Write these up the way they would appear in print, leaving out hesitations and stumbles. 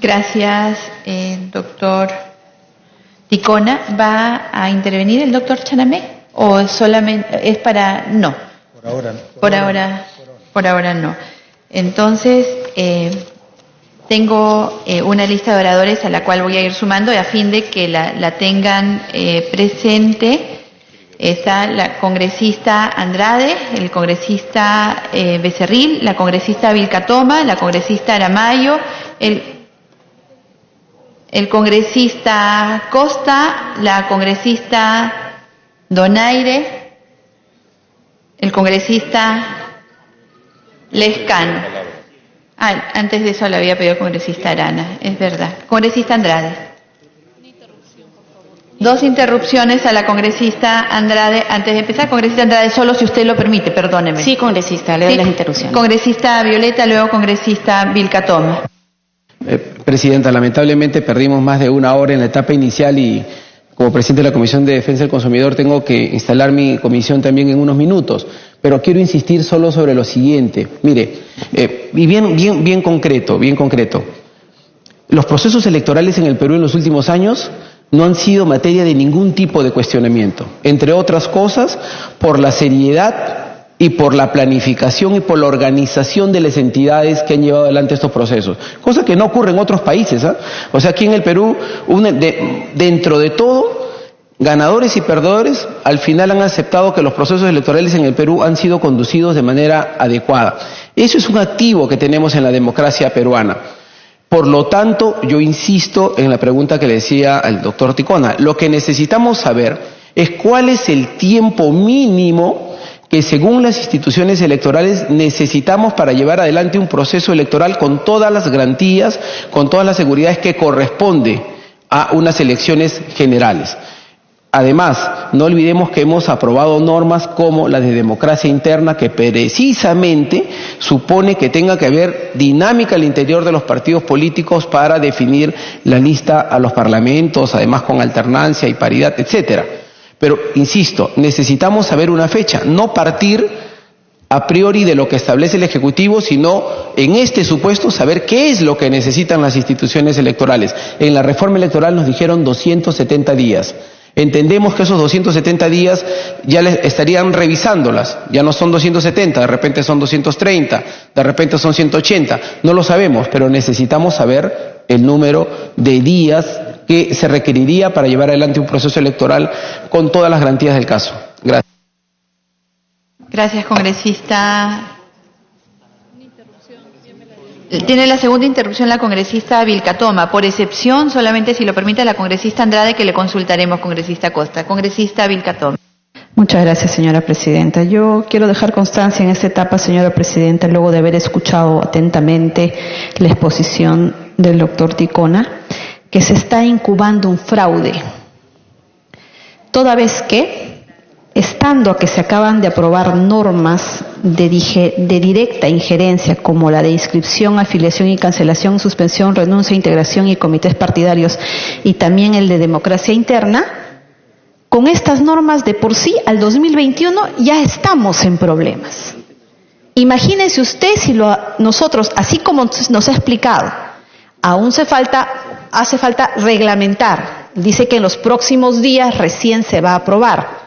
Gracias, doctor Ticona. ¿Va a intervenir el doctor Chanamé? ¿O solamente es para...? No. Por ahora no. Por ahora no. Entonces, tengo una lista de oradores a la cual voy a ir sumando a fin de que la tengan presente. Está la congresista Andrade, el congresista Becerril, la congresista Vilcatoma, la congresista Aramayo, el congresista Costa, la congresista Donaire, el congresista Lescano. Antes de eso le había pedido al congresista Arana, es verdad. Congresista Andrade. 2 interrupciones a la congresista Andrade antes de empezar. Congresista Andrade, solo si usted lo permite, perdóneme. Sí, congresista, le doy las interrupciones. Congresista Violeta, luego congresista Vilcatoma. Presidenta, lamentablemente perdimos más de 1 hora en la etapa inicial y como presidente de la Comisión de Defensa del Consumidor tengo que instalar mi comisión también en unos minutos. Pero quiero insistir solo sobre lo siguiente. Mire, y bien concreto. Los procesos electorales en el Perú en los últimos años no han sido materia de ningún tipo de cuestionamiento. Entre otras cosas, por la seriedad y por la planificación y por la organización de las entidades que han llevado adelante estos procesos. Cosa que no ocurre en otros países, ¿eh? O sea, aquí en el Perú, dentro de todo, ganadores y perdedores al final han aceptado que los procesos electorales en el Perú han sido conducidos de manera adecuada. Eso es un activo que tenemos en la democracia peruana. Por lo tanto, yo insisto en la pregunta que le decía al doctor Ticona. Lo que necesitamos saber es cuál es el tiempo mínimo que según las instituciones electorales necesitamos para llevar adelante un proceso electoral con todas las garantías, con todas las seguridades que corresponde a unas elecciones generales. Además, no olvidemos que hemos aprobado normas como la de democracia interna que precisamente supone que tenga que haber dinámica al interior de los partidos políticos para definir la lista a los parlamentos, además con alternancia y paridad, etcétera. Pero, insisto, necesitamos saber una fecha, no partir a priori de lo que establece el Ejecutivo, sino en este supuesto saber qué es lo que necesitan las instituciones electorales. En la reforma electoral nos dijeron 270 días. Entendemos que esos 270 días ya les estarían revisándolas, ya no son 270, de repente son 230, de repente son 180, no lo sabemos, pero necesitamos saber el número de días que se requeriría para llevar adelante un proceso electoral con todas las garantías del caso. Gracias. Gracias, congresista. Tiene la segunda interrupción la congresista Vilcatoma. Por excepción, solamente si lo permite la congresista Andrade, que le consultaremos, congresista Costa. Congresista Vilcatoma. Muchas gracias, señora presidenta. Yo quiero dejar constancia en esta etapa, señora presidenta, luego de haber escuchado atentamente la exposición del doctor Ticona, que se está incubando un fraude. Toda vez que, estando a que se acaban de aprobar normas de directa injerencia como la de inscripción, afiliación y cancelación, suspensión, renuncia, integración y comités partidarios, y también el de democracia interna, con estas normas de por sí al 2021 ya estamos en problemas. Imagínense usted si nosotros, así como nos ha explicado, aún hace falta reglamentar. Dice que en los próximos días recién se va a aprobar.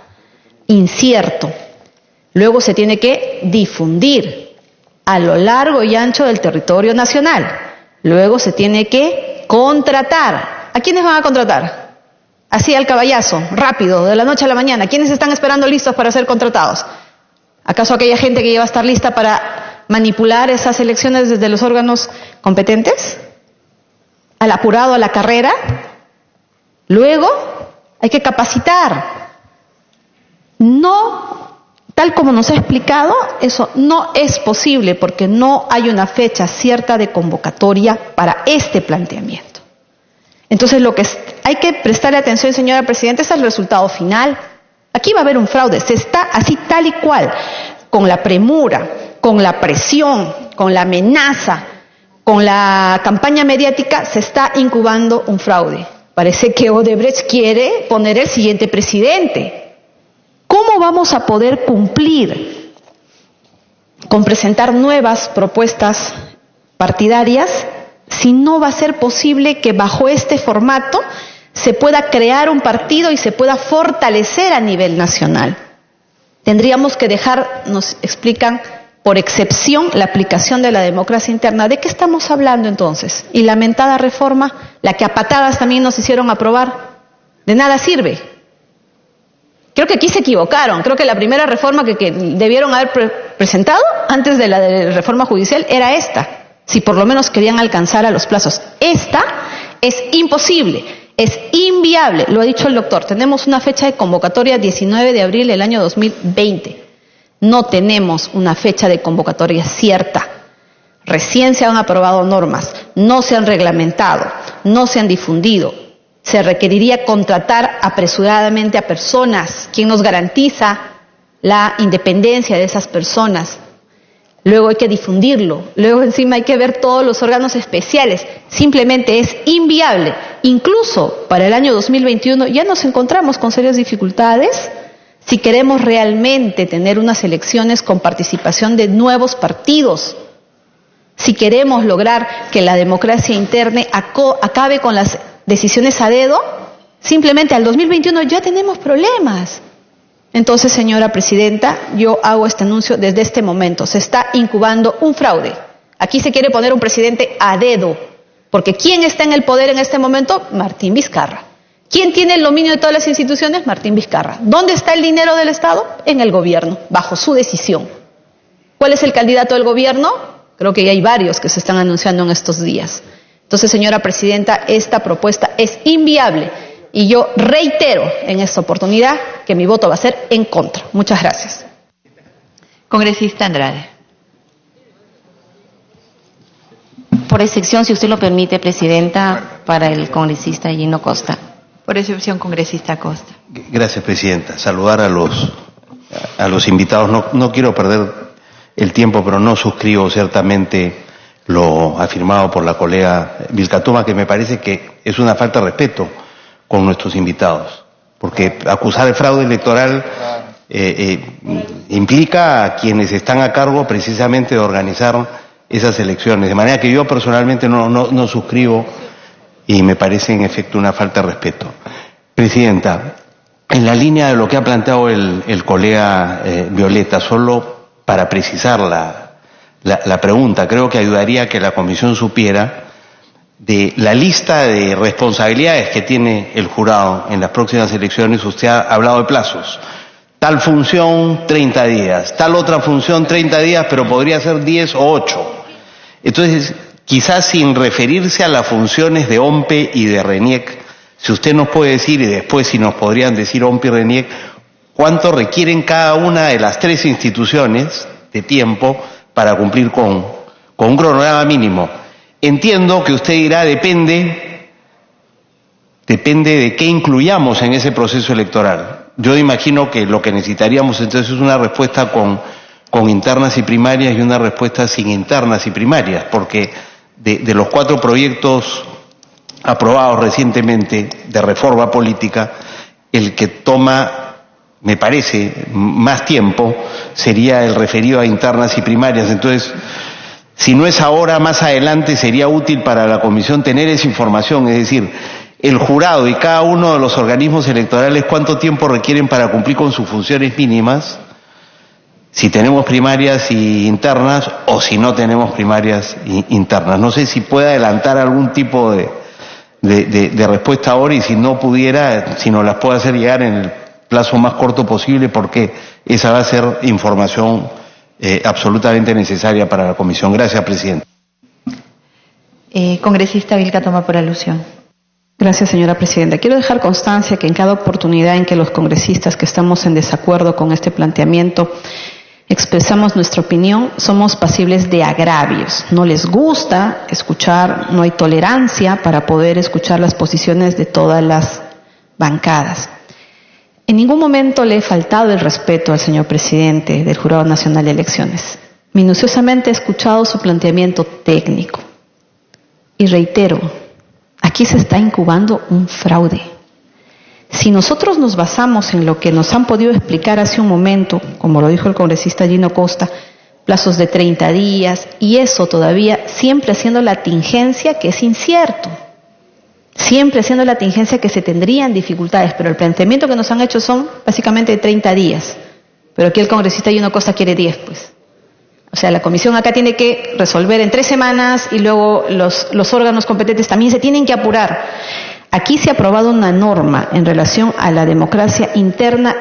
Incierto. Luego se tiene que difundir a lo largo y ancho del territorio nacional. Luego se tiene que contratar. ¿A quiénes van a contratar? Así al caballazo, rápido, de la noche a la mañana. ¿Quiénes están esperando listos para ser contratados? ¿Acaso aquella gente que ya va a estar lista para manipular esas elecciones desde los órganos competentes? ¿Al apurado, a la carrera? Luego hay que capacitar. No, tal como nos ha explicado, eso no es posible porque no hay una fecha cierta de convocatoria para este planteamiento. Entonces lo que hay que prestarle atención, señora presidenta, es al resultado final. Aquí va a haber un fraude, se está así tal y cual, con la premura, con la presión, con la amenaza, con la campaña mediática, se está incubando un fraude. Parece que Odebrecht quiere poner el siguiente presidente. ¿Cómo vamos a poder cumplir con presentar nuevas propuestas partidarias si no va a ser posible que bajo este formato se pueda crear un partido y se pueda fortalecer a nivel nacional. Tendríamos que dejar, nos explican, por excepción, la aplicación de la democracia interna. ¿De qué estamos hablando entonces? Y lamentada reforma, la que a patadas también nos hicieron aprobar, de nada sirve. Creo que aquí se equivocaron. Creo que la primera reforma que debieron haber presentado antes de la de reforma judicial era esta, si por lo menos querían alcanzar a los plazos. Esta es imposible, es inviable, lo ha dicho el doctor. Tenemos una fecha de convocatoria 19 de abril del año 2020. No tenemos una fecha de convocatoria cierta. Recién se han aprobado normas, no se han reglamentado, no se han difundido. Se requeriría contratar apresuradamente a personas. ¿Quién nos garantiza la independencia de esas personas? Luego hay que difundirlo. Luego encima hay que ver todos los órganos especiales. Simplemente es inviable. Incluso para el año 2021 ya nos encontramos con serias dificultades si queremos realmente tener unas elecciones con participación de nuevos partidos. Si queremos lograr que la democracia interna acabe con las decisiones a dedo, simplemente al 2021 ya tenemos problemas. Entonces, señora presidenta, yo hago este anuncio desde este momento. Se está incubando un fraude. Aquí se quiere poner un presidente a dedo, porque ¿quién está en el poder en este momento? Martín Vizcarra. ¿Quién tiene el dominio de todas las instituciones? Martín Vizcarra. ¿Dónde está el dinero del Estado? En el gobierno, bajo su decisión. ¿Cuál es el candidato del gobierno? Creo que ya hay varios que se están anunciando en estos días. Entonces, señora presidenta, esta propuesta es inviable y yo reitero en esta oportunidad que mi voto va a ser en contra. Muchas gracias. Congresista Andrade. Por excepción, si usted lo permite, presidenta, para el congresista Gino Costa. Por excepción, congresista Costa. Gracias, presidenta. Saludar a los invitados. No quiero perder el tiempo, pero no suscribo ciertamente lo afirmado por la colega Vilcatoma, que me parece que es una falta de respeto con nuestros invitados, porque acusar el fraude electoral implica a quienes están a cargo precisamente de organizar esas elecciones, de manera que yo personalmente no suscribo y me parece en efecto una falta de respeto. Presidenta, en la línea de lo que ha planteado el colega Violeta, solo para precisar la pregunta, creo que ayudaría a que la Comisión supiera de la lista de responsabilidades que tiene el jurado en las próximas elecciones. Usted ha hablado de plazos. Tal función, 30 días. Tal otra función, 30 días, pero podría ser 10 o 8. Entonces, quizás sin referirse a las funciones de OMPE y de RENIEC, si usted nos puede decir, y después si nos podrían decir OMPE y RENIEC, cuánto requieren cada una de las tres instituciones de tiempo para cumplir con un cronograma mínimo. Entiendo que usted dirá, depende de qué incluyamos en ese proceso electoral. Yo imagino que lo que necesitaríamos entonces es una respuesta con internas y primarias y una respuesta sin internas y primarias, porque de los 4 proyectos aprobados recientemente de reforma política, el que toma, me parece, más tiempo sería el referido a internas y primarias. Entonces, si no es ahora, más adelante sería útil para la Comisión tener esa información, es decir, el jurado y cada uno de los organismos electorales cuánto tiempo requieren para cumplir con sus funciones mínimas, si tenemos primarias y internas o si no tenemos primarias internas. No sé si puede adelantar algún tipo de respuesta ahora, y si no pudiera, si nos las puede hacer llegar en el plazo más corto posible, porque esa va a ser información absolutamente necesaria para la Comisión. Gracias, presidente. Congresista Vilcatoma, por alusión. Gracias, señora presidenta. Quiero dejar constancia que en cada oportunidad en que los congresistas que estamos en desacuerdo con este planteamiento expresamos nuestra opinión, somos pasibles de agravios. No les gusta escuchar, no hay tolerancia para poder escuchar las posiciones de todas las bancadas. En ningún momento le he faltado el respeto al señor presidente del Jurado Nacional de Elecciones. Minuciosamente he escuchado su planteamiento técnico. Y reitero, aquí se está incubando un fraude. Si nosotros nos basamos en lo que nos han podido explicar hace un momento, como lo dijo el congresista Gino Costa, plazos de 30 días, y eso todavía siempre haciendo la tingencia que es incierto. Siempre haciendo la tingencia que se tendrían dificultades, pero el planteamiento que nos han hecho son básicamente de 30 días. Pero aquí el congresista y una cosa quiere 10, pues. O sea, la comisión acá tiene que resolver en 3 semanas y luego los órganos competentes también se tienen que apurar. Aquí se ha aprobado una norma en relación a la democracia interna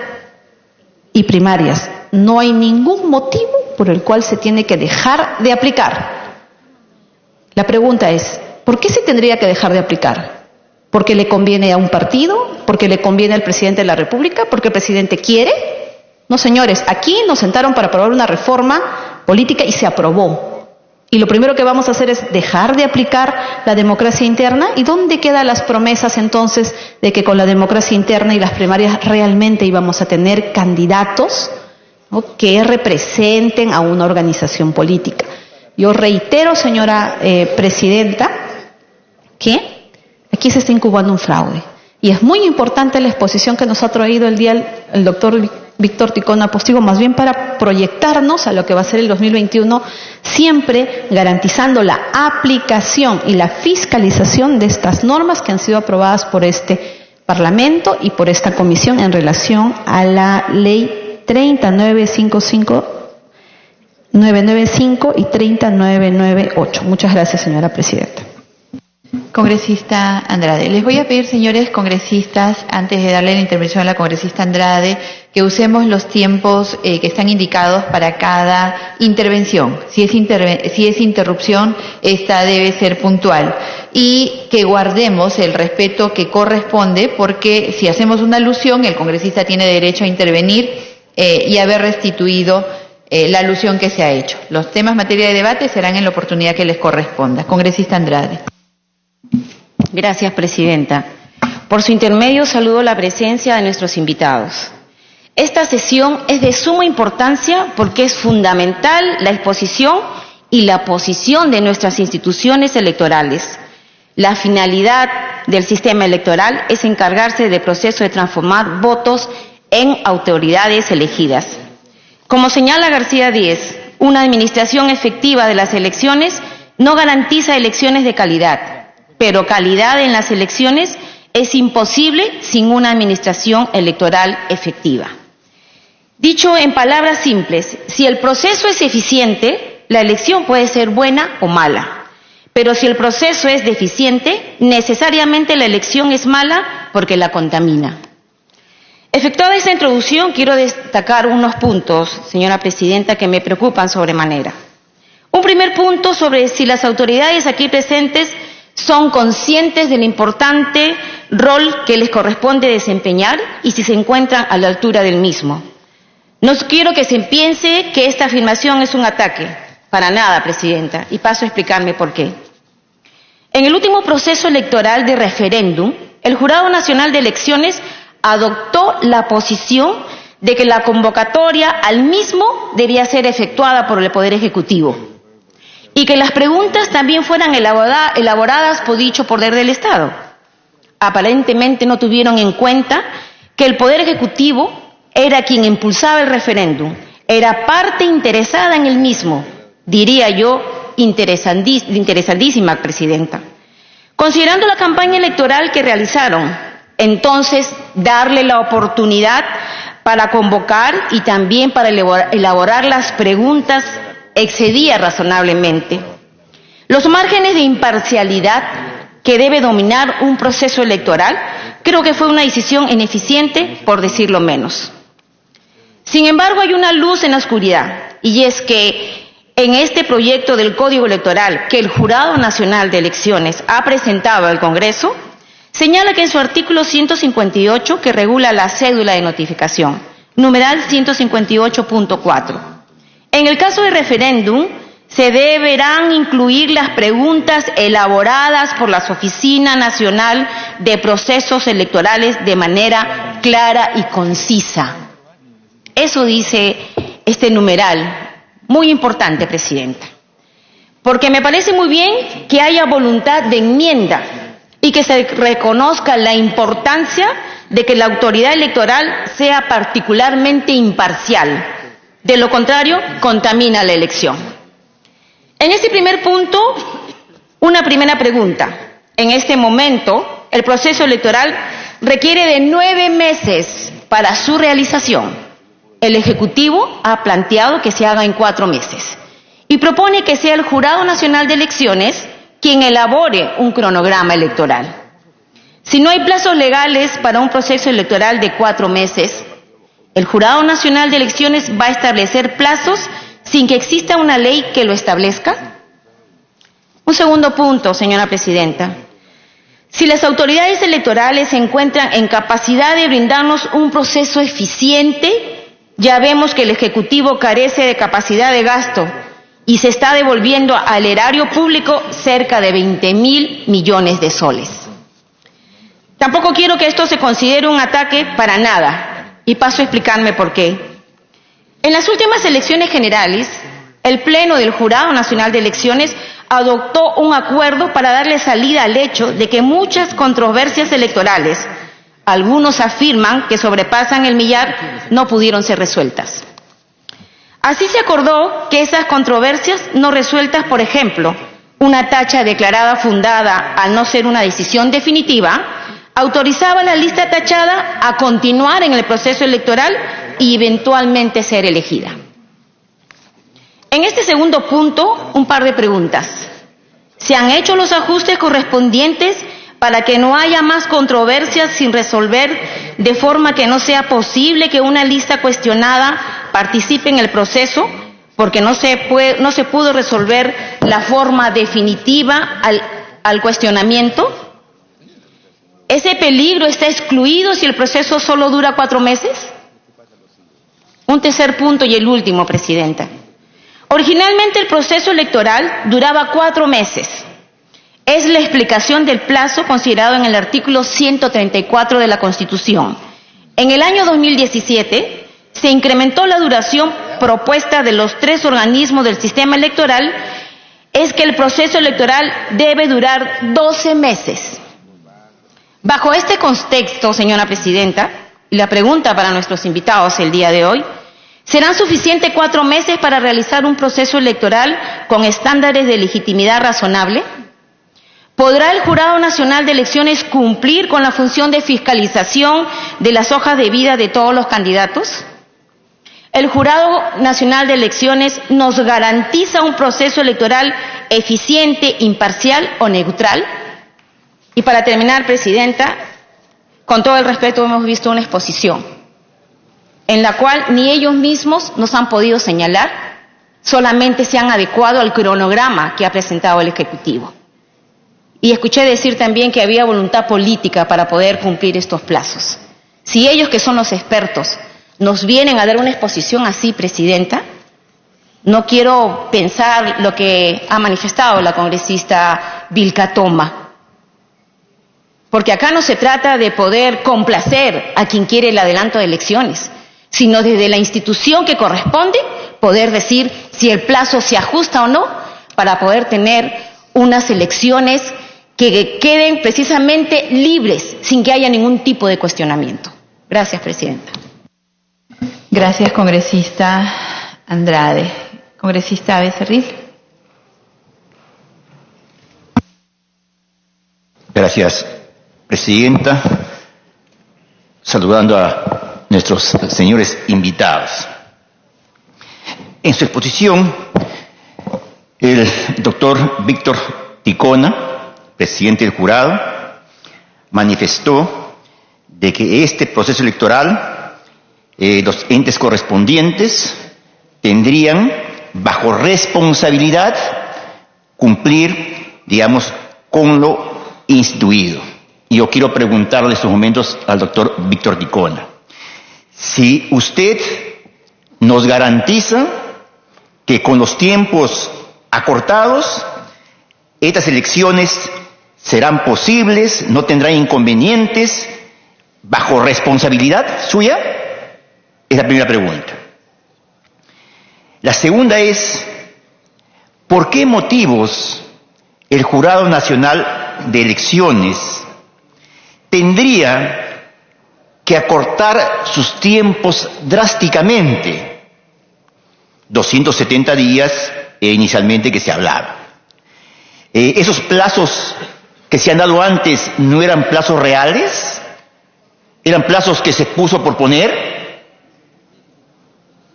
y primarias. No hay ningún motivo por el cual se tiene que dejar de aplicar. La pregunta es, ¿por qué se tendría que dejar de aplicar? ¿Porque le conviene a un partido? ¿Porque le conviene al presidente de la República? ¿Porque el presidente quiere? No, señores, aquí nos sentaron para aprobar una reforma política y se aprobó. Y lo primero que vamos a hacer es dejar de aplicar la democracia interna. ¿Y dónde quedan las promesas entonces de que con la democracia interna y las primarias realmente íbamos a tener candidatos, ¿no?, que representen a una organización política? Yo reitero, señora presidenta, que aquí se está incubando un fraude. Y es muy importante la exposición que nos ha traído el día el doctor Víctor Ticona Postigo, más bien para proyectarnos a lo que va a ser el 2021, siempre garantizando la aplicación y la fiscalización de estas normas que han sido aprobadas por este Parlamento y por esta comisión en relación a la ley 30995 y 30998. Muchas gracias, señora presidenta. Congresista Andrade. Les voy a pedir, señores congresistas, antes de darle la intervención a la congresista Andrade, que usemos los tiempos que están indicados para cada intervención. Si es interrupción, esta debe ser puntual. Y que guardemos el respeto que corresponde, porque si hacemos una alusión, el congresista tiene derecho a intervenir y haber restituido la alusión que se ha hecho. Los temas materia de debate serán en la oportunidad que les corresponda. Congresista Andrade. Gracias, presidenta. Por su intermedio saludo la presencia de nuestros invitados. Esta sesión es de suma importancia porque es fundamental la exposición y la posición de nuestras instituciones electorales. La finalidad del sistema electoral es encargarse del proceso de transformar votos en autoridades elegidas. Como señala García Díez, una administración efectiva de las elecciones no garantiza elecciones de calidad, pero calidad en las elecciones es imposible sin una administración electoral efectiva. Dicho en palabras simples, si el proceso es eficiente, la elección puede ser buena o mala. Pero si el proceso es deficiente, necesariamente la elección es mala porque la contamina. Efectuada esta introducción, quiero destacar unos puntos, señora presidenta, que me preocupan sobremanera. Un primer punto sobre si las autoridades aquí presentes son conscientes del importante rol que les corresponde desempeñar y si se encuentran a la altura del mismo. No quiero que se piense que esta afirmación es un ataque. Para nada, presidenta, y paso a explicarme por qué. En el último proceso electoral de referéndum, el Jurado Nacional de Elecciones adoptó la posición de que la convocatoria al mismo debía ser efectuada por el Poder Ejecutivo y que las preguntas también fueran elaboradas por dicho Poder del Estado. Aparentemente no tuvieron en cuenta que el Poder Ejecutivo era quien impulsaba el referéndum, era parte interesada en el mismo, diría yo, interesadísima, presidenta. Considerando la campaña electoral que realizaron, entonces darle la oportunidad para convocar y también para elaborar las preguntas excedía razonablemente los márgenes de imparcialidad que debe dominar un proceso electoral. Creo que fue una decisión ineficiente, por decirlo menos. Sin embargo, hay una luz en la oscuridad, y es que en este proyecto del Código Electoral que el Jurado Nacional de Elecciones ha presentado al Congreso, señala que en su artículo 158, que regula la cédula de notificación, numeral 158.4, en el caso de referéndum, se deberán incluir las preguntas elaboradas por la Oficina Nacional de Procesos Electorales de manera clara y concisa. Eso dice este numeral, muy importante, presidenta, porque me parece muy bien que haya voluntad de enmienda y que se reconozca la importancia de que la autoridad electoral sea particularmente imparcial. De lo contrario, contamina la elección. En este primer punto, una primera pregunta. En este momento, el proceso electoral requiere de 9 meses para su realización. El Ejecutivo ha planteado que se haga en 4 meses y propone que sea el Jurado Nacional de Elecciones quien elabore un cronograma electoral. Si no hay plazos legales para un proceso electoral de 4 meses, el Jurado Nacional de Elecciones va a establecer plazos sin que exista una ley que lo establezca. Un segundo punto, señora presidenta. Si las autoridades electorales se encuentran en capacidad de brindarnos un proceso eficiente, ya vemos que el Ejecutivo carece de capacidad de gasto y se está devolviendo al erario público cerca de 20.000 millones de soles. Tampoco quiero que esto se considere un ataque para nada, y paso a explicarme por qué. En las últimas elecciones generales, el Pleno del Jurado Nacional de Elecciones adoptó un acuerdo para darle salida al hecho de que muchas controversias electorales, algunos afirman que sobrepasan el millar, no pudieron ser resueltas. Así se acordó que esas controversias no resueltas, por ejemplo, una tacha declarada fundada al no ser una decisión definitiva, autorizaba a la lista tachada a continuar en el proceso electoral y eventualmente ser elegida. En este segundo punto, un par de preguntas. ¿Se han hecho los ajustes correspondientes para que no haya más controversias sin resolver, de forma que no sea posible que una lista cuestionada participe en el proceso, porque no se pudo resolver la forma definitiva al cuestionamiento? ¿Ese peligro está excluido si el proceso solo dura 4 meses? Un tercer punto y el último, presidenta. Originalmente el proceso electoral duraba 4 meses. Es la explicación del plazo considerado en el artículo 134 de la Constitución. En el año 2017 se incrementó la duración propuesta de los 3 organismos del sistema electoral, es que el proceso electoral debe durar 12 meses. Bajo este contexto, señora presidenta, y la pregunta para nuestros invitados el día de hoy, ¿serán suficientes 4 meses para realizar un proceso electoral con estándares de legitimidad razonable? ¿Podrá el Jurado Nacional de Elecciones cumplir con la función de fiscalización de las hojas de vida de todos los candidatos? ¿El Jurado Nacional de Elecciones nos garantiza un proceso electoral eficiente, imparcial o neutral? Y para terminar, presidenta, con todo el respeto, hemos visto una exposición en la cual ni ellos mismos nos han podido señalar, solamente se han adecuado al cronograma que ha presentado el Ejecutivo. Y escuché decir también que había voluntad política para poder cumplir estos plazos. Si ellos, que son los expertos, nos vienen a dar una exposición así, presidenta, no quiero pensar lo que ha manifestado la congresista Vilca Toma, porque acá no se trata de poder complacer a quien quiere el adelanto de elecciones, sino desde la institución que corresponde poder decir si el plazo se ajusta o no para poder tener unas elecciones que queden precisamente libres, sin que haya ningún tipo de cuestionamiento. Gracias, presidenta. Gracias, congresista Andrade. Congresista Becerril. Gracias, presidenta. Saludando a nuestros señores invitados. En su exposición, el doctor Víctor Ticona, presidente del jurado, manifestó de que este proceso electoral, los entes correspondientes tendrían bajo responsabilidad cumplir, digamos, con lo instituido. Y yo quiero preguntarle en estos momentos al doctor Víctor Ticona, si usted nos garantiza que con los tiempos acortados estas elecciones serán posibles, no tendrán inconvenientes, bajo responsabilidad suya, es la primera pregunta. La segunda es, ¿por qué motivos el Jurado Nacional de Elecciones tendría que acortar sus tiempos drásticamente? 270 días inicialmente que se hablaba. Esos plazos que se han dado antes no eran plazos reales, eran plazos que se puso por poner.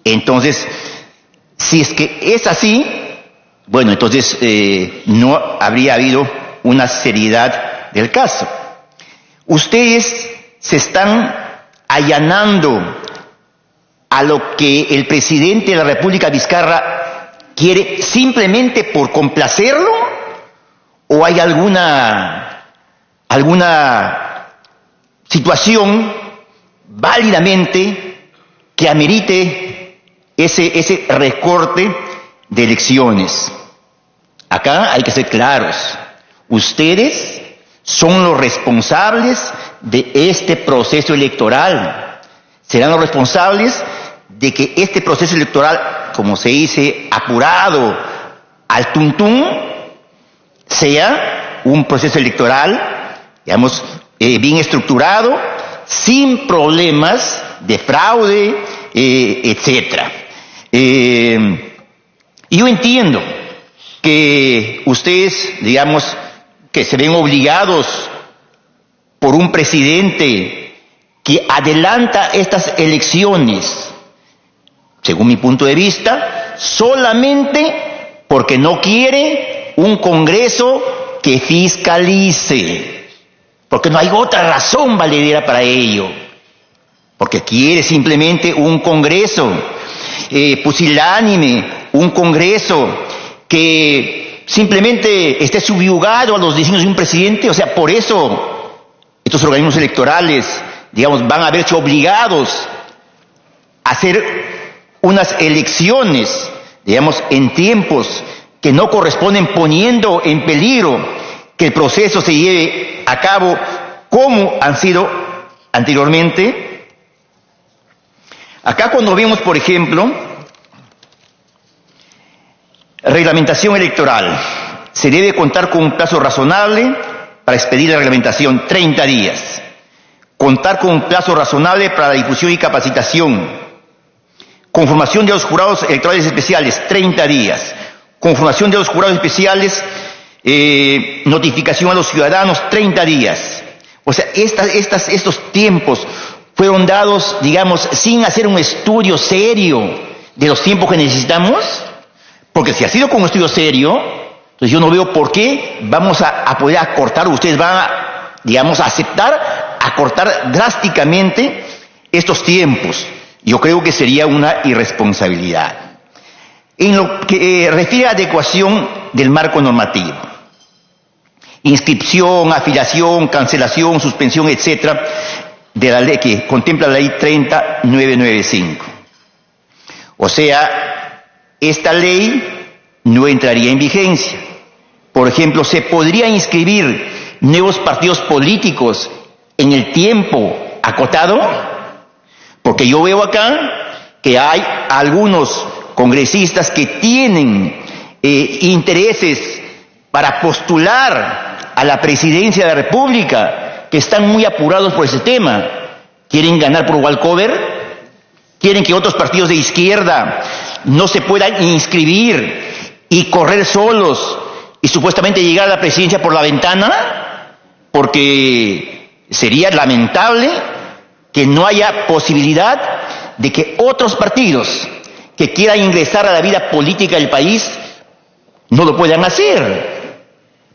Entonces, si es que es así, bueno, entonces no habría habido una seriedad del caso. Ustedes se están allanando a lo que el presidente de la República, Vizcarra, quiere simplemente por complacerlo, o hay alguna situación válidamente que amerite ese recorte de elecciones. Acá hay que ser claros. Ustedes son los responsables de este proceso electoral. Serán los responsables de que este proceso electoral, como se dice, apurado, al tuntún, sea un proceso electoral, digamos, bien estructurado, sin problemas de fraude, etcétera. Yo entiendo que ustedes, digamos, que se ven obligados por un presidente que adelanta estas elecciones, según mi punto de vista, solamente porque no quiere un Congreso que fiscalice, porque no hay otra razón valedera para ello, porque quiere simplemente un Congreso pusilánime, un Congreso que simplemente esté subyugado a los designios de un presidente. O sea, por eso estos organismos electorales, digamos, van a verse obligados a hacer unas elecciones, digamos, en tiempos que no corresponden, poniendo en peligro que el proceso se lleve a cabo como han sido anteriormente. Acá cuando vemos, por ejemplo, reglamentación electoral, se debe contar con un plazo razonable para expedir la reglamentación, 30 días. Contar con un plazo razonable para la difusión y capacitación. Conformación de los jurados electorales especiales, 30 días. Conformación de los jurados especiales, notificación a los ciudadanos, 30 días. O sea, estos tiempos fueron dados, digamos, sin hacer un estudio serio de los tiempos que necesitamos, porque si ha sido con un estudio serio, entonces yo no veo por qué vamos a poder acortar, ustedes van a, digamos, a aceptar acortar drásticamente estos tiempos. Yo creo que sería una irresponsabilidad. En lo que refiere a adecuación del marco normativo, inscripción, afiliación, cancelación, suspensión, etcétera, de la ley que contempla la ley 30.995. O sea, esta ley no entraría en vigencia. Por ejemplo, se podría inscribir nuevos partidos políticos en el tiempo acotado, porque yo veo acá que hay algunos congresistas que tienen intereses para postular a la presidencia de la República, que están muy apurados por ese tema. Quieren ganar por walkover, quieren que otros partidos de izquierda no se puedan inscribir y correr solos y supuestamente llegar a la presidencia por la ventana, porque sería lamentable que no haya posibilidad de que otros partidos que quieran ingresar a la vida política del país no lo puedan hacer,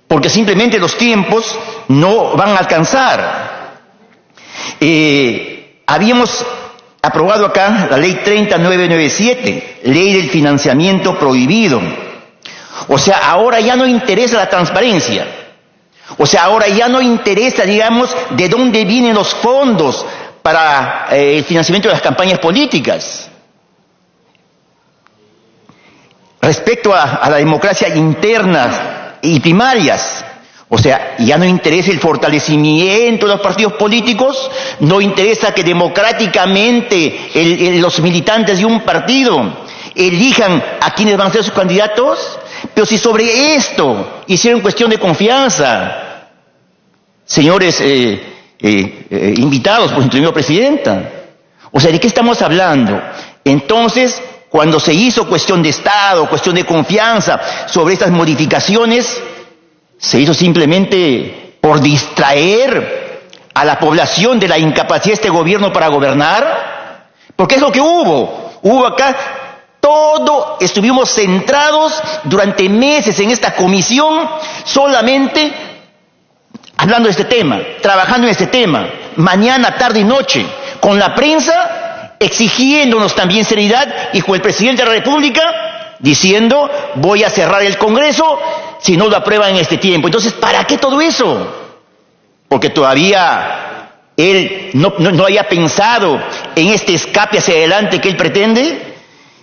porque simplemente los tiempos no van a alcanzar. Habíamos aprobado acá la ley 30.997, ley del financiamiento prohibido. O sea, ahora ya no interesa la transparencia. O sea, ahora ya no interesa, digamos, de dónde vienen los fondos para el financiamiento de las campañas políticas. Respecto a la democracia interna y primarias, o sea, ya no interesa el fortalecimiento de los partidos políticos, no interesa que democráticamente los militantes de un partido elijan a quienes van a ser sus candidatos. Pero si sobre esto hicieron cuestión de confianza, señores invitados por su presidenta, o sea, ¿de qué estamos hablando? Entonces, cuando se hizo cuestión de Estado, cuestión de confianza sobre estas modificaciones, se hizo simplemente por distraer a la población de la incapacidad de este gobierno para gobernar, porque es lo que hubo. Hubo acá todo, estuvimos centrados durante meses en esta comisión solamente hablando de este tema, trabajando en este tema, mañana, tarde y noche, con la prensa exigiéndonos también seriedad y con el presidente de la República diciendo voy a cerrar el Congreso si no lo aprueban en este tiempo. Entonces, ¿para qué todo eso? Porque todavía él no haya pensado en este escape hacia adelante que él pretende.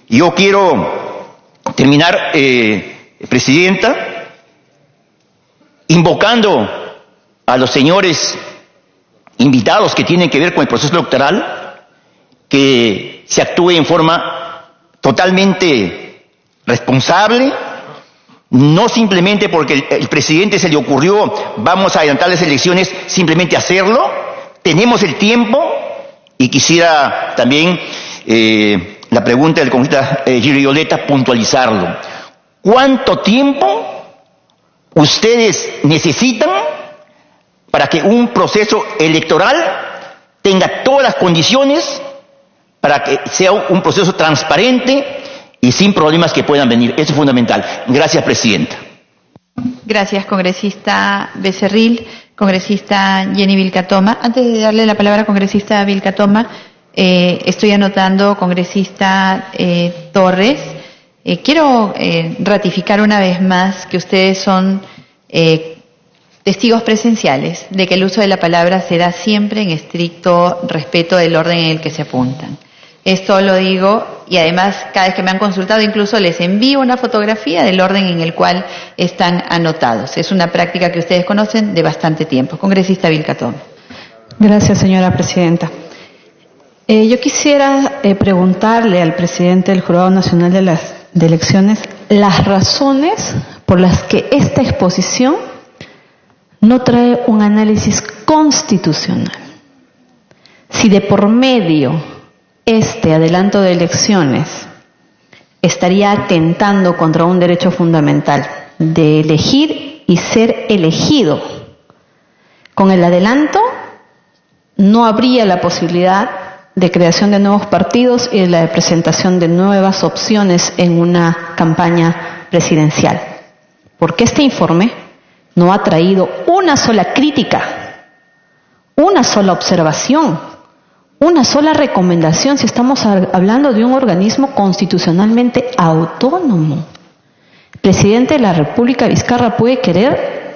Yo quiero terminar, Presidenta, invocando a los señores invitados que tienen que ver con el proceso electoral, que se actúe en forma totalmente responsable, no simplemente porque el presidente se le ocurrió vamos a adelantar las elecciones, simplemente hacerlo. Tenemos el tiempo. Y quisiera también la pregunta del congresista Gilio Violeta puntualizarlo. ¿Cuánto tiempo ustedes necesitan para que un proceso electoral tenga todas las condiciones para que sea un proceso transparente y sin problemas que puedan venir? Eso es fundamental. Gracias, Presidenta. Gracias, congresista Becerril. Congresista Jenny Vilcatoma. Antes de darle la palabra a congresista Vilcatoma, estoy anotando congresista Torres. Quiero ratificar una vez más que ustedes son testigos presenciales de que el uso de la palabra se da siempre en estricto respeto del orden en el que se apuntan. Esto lo digo y además cada vez que me han consultado incluso les envío una fotografía del orden en el cual están anotados. Es una práctica que ustedes conocen de bastante tiempo. Congresista Vilcatoma. Gracias, señora presidenta. Yo quisiera preguntarle al presidente del Jurado Nacional de Elecciones las razones por las que esta exposición no trae un análisis constitucional. Si de por medio este adelanto de elecciones estaría atentando contra un derecho fundamental de elegir y ser elegido, con el adelanto no habría la posibilidad de creación de nuevos partidos y de la presentación de nuevas opciones en una campaña presidencial. Porque este informe no ha traído una sola crítica, una sola observación, una sola recomendación, si estamos hablando de un organismo constitucionalmente autónomo. El presidente de la República, Vizcarra, puede querer,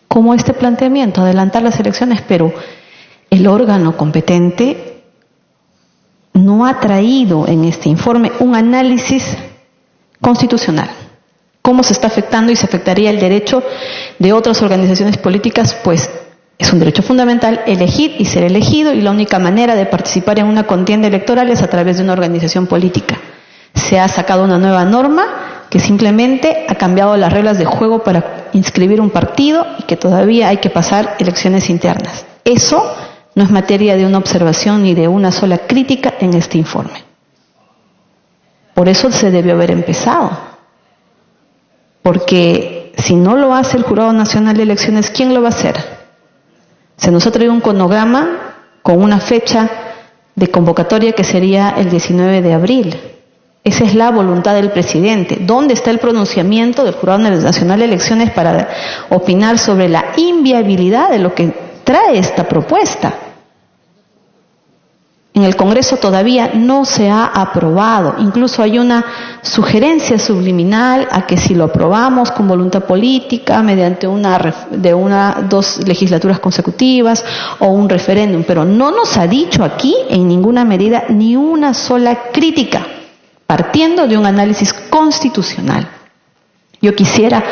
como este planteamiento, adelantar las elecciones, pero el órgano competente no ha traído en este informe un análisis constitucional. ¿Cómo se está afectando y se afectaría el derecho de otras organizaciones políticas? Pues es un derecho fundamental elegir y ser elegido, y la única manera de participar en una contienda electoral es a través de una organización política. Se ha sacado una nueva norma que simplemente ha cambiado las reglas de juego para inscribir un partido y que todavía hay que pasar elecciones internas. Eso no es materia de una observación ni de una sola crítica en este informe. Por eso se debió haber empezado. Porque si no lo hace el Jurado Nacional de Elecciones, ¿quién lo va a hacer? Se nos ha traído un cronograma con una fecha de convocatoria que sería el 19 de abril. Esa es la voluntad del presidente. ¿Dónde está el pronunciamiento del Jurado Nacional de Elecciones para opinar sobre la inviabilidad de lo que trae esta propuesta? En el Congreso todavía no se ha aprobado. Incluso hay una sugerencia subliminal a que si lo aprobamos con voluntad política, mediante dos legislaturas consecutivas o un referéndum, pero no nos ha dicho aquí en ninguna medida ni una sola crítica, partiendo de un análisis constitucional. Yo quisiera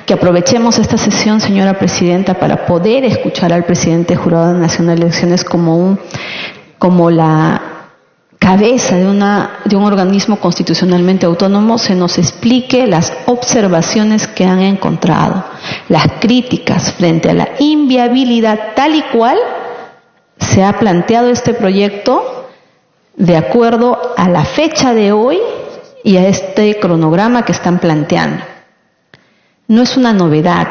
que aprovechemos esta sesión, señora presidenta, para poder escuchar al presidente del Jurado Nacional de Elecciones como la cabeza de un organismo constitucionalmente autónomo, se nos explique las observaciones que han encontrado, las críticas frente a la inviabilidad tal y cual se ha planteado este proyecto de acuerdo a la fecha de hoy y a este cronograma que están planteando. No es una novedad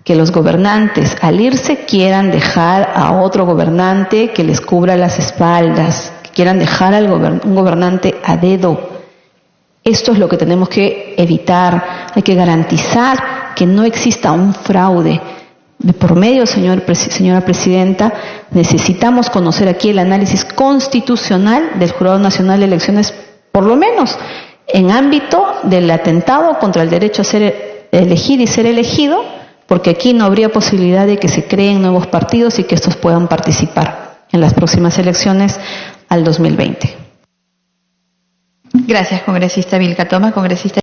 que los gobernantes al irse quieran dejar a otro gobernante que les cubra las espaldas, que quieran dejar a un gobernante a dedo. Esto es lo que tenemos que evitar. Hay que garantizar que no exista un fraude. De por medio, señora Presidenta, necesitamos conocer aquí el análisis constitucional del Jurado Nacional de Elecciones, por lo menos en ámbito del atentado contra el derecho a elegir y ser elegido, porque aquí no habría posibilidad de que se creen nuevos partidos y que estos puedan participar en las próximas elecciones al 2020. Gracias, congresista Vilca Toma. Congresista